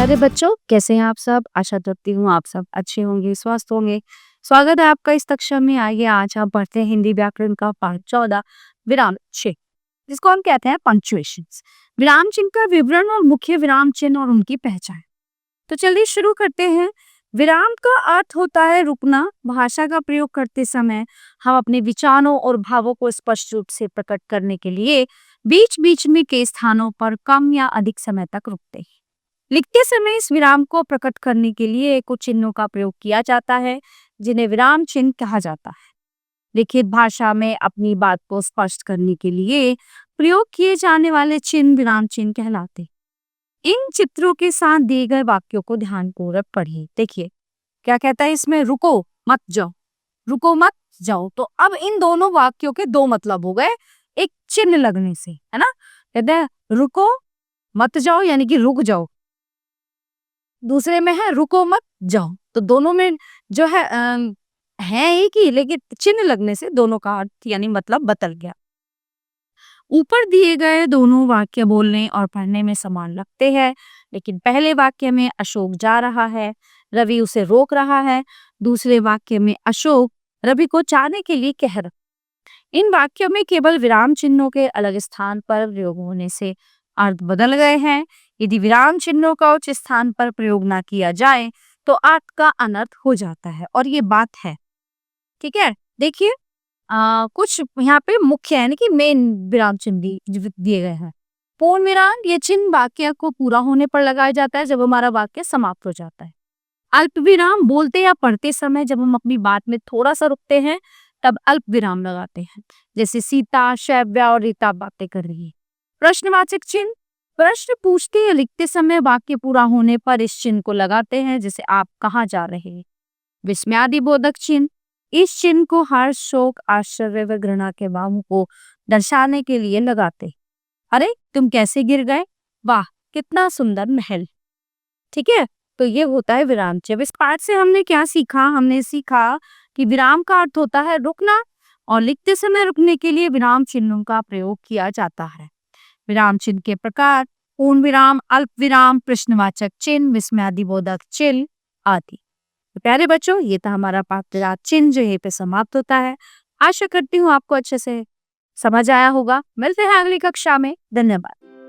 प्यारे बच्चों, कैसे हैं आप सब? आशा करती हूँ आप सब अच्छे होंगे, स्वस्थ होंगे। स्वागत है आपका इस कक्षा में। आइए आज हम पढ़ते हैं हिंदी व्याकरण का पाठ 14 विराम चिन्ह, जिसको हम कहते हैं पंक्चुएशंस। विराम चिन्ह का विवरण और मुख्य विराम चिन्ह और उनकी पहचान। तो चलिए शुरू करते हैं। विराम का अर्थ होता है रुकना। भाषा का प्रयोग करते समय हम अपने विचारों और भावों को स्पष्ट रूप से प्रकट करने के लिए बीच बीच में के स्थानों पर कम या अधिक समय तक रुकते हैं। लिखते समय इस विराम को प्रकट करने के लिए कुछ चिन्हों का प्रयोग किया जाता है, जिन्हें विराम चिन्ह कहा जाता है। लिखित भाषा में अपनी बात को स्पष्ट करने के लिए प्रयोग किए जाने वाले चिन्ह विराम चिन्ह कहलाते हैं। इन चित्रों के साथ दिए गए वाक्यों को ध्यानपूर्वक पढ़िए। देखिए क्या कहता है इसमें, रुको मत जाओ, रुको मत जाओ। तो अब इन दोनों वाक्यों के दो मतलब हो गए एक चिन्ह लगने से, है ना। कहते हैं रुको मत जाओ यानी कि रुक जाओ, दूसरे में है रुको मत जाओ। तो दोनों में जो है एक ही, लेकिन चिन्ह लगने से दोनों का अर्थ यानी मतलब बदल गया। ऊपर दिए गए दोनों वाक्य बोलने और पढ़ने में समान लगते हैं, लेकिन पहले वाक्य में अशोक जा रहा है, रवि उसे रोक रहा है। दूसरे वाक्य में अशोक रवि को जाने के लिए कह रहा। इन वाक्यों में केवल विराम चिन्हों के अलग स्थान पर प्रयोग होने से अर्थ बदल गए हैं। यदि विराम चिन्हों का उच्च स्थान पर प्रयोग ना किया जाए तो अर्थ का अनर्थ हो जाता है, और ये बात है। ठीक है, देखिए कुछ यहाँ पे मुख्य है ना कि मेन विराम चिन्ह दिए गए हैं। पूर्ण विराम ये चिन्ह वाक्य को पूरा होने पर लगाया जाता है, जब हमारा वाक्य समाप्त हो जाता है। अल्प विराम बोलते या पढ़ते समय जब हम अपनी बात में थोड़ा सा रुकते हैं तब अल्प विराम लगाते हैं, जैसे सीता शैव्या और रीता बातें कर रही है। प्रश्नवाचक चिन्ह प्रश्न पूछते या लिखते समय वाक्य पूरा होने पर इस चिन्ह को लगाते हैं, जैसे आप कहाँ जा रहे हैं। विस्मयादिबोधक चिन्ह इस चिन्ह को हर्ष शोक आश्चर्य व घृणा के भावों को दर्शाने के लिए लगाते। अरे तुम कैसे गिर गए, वाह कितना सुंदर महल। ठीक है, तो ये होता है विराम चिन्ह। इस पाठ से हमने क्या सीखा? हमने सीखा कि विराम का अर्थ होता है रुकना, और लिखते समय रुकने के लिए विराम चिन्हों का प्रयोग किया जाता है। विराम चिन्ह के प्रकार पूर्ण विराम, अल्प विराम, प्रश्नवाचक चिन्ह, विस्मयादिबोधक चिन्ह आदि। तो प्यारे बच्चों, ये था हमारा पाठ चिन्ह जो यहीं पे समाप्त होता है। आशा करती हूँ आपको अच्छे से समझ आया होगा। मिलते हैं अगली कक्षा में। धन्यवाद।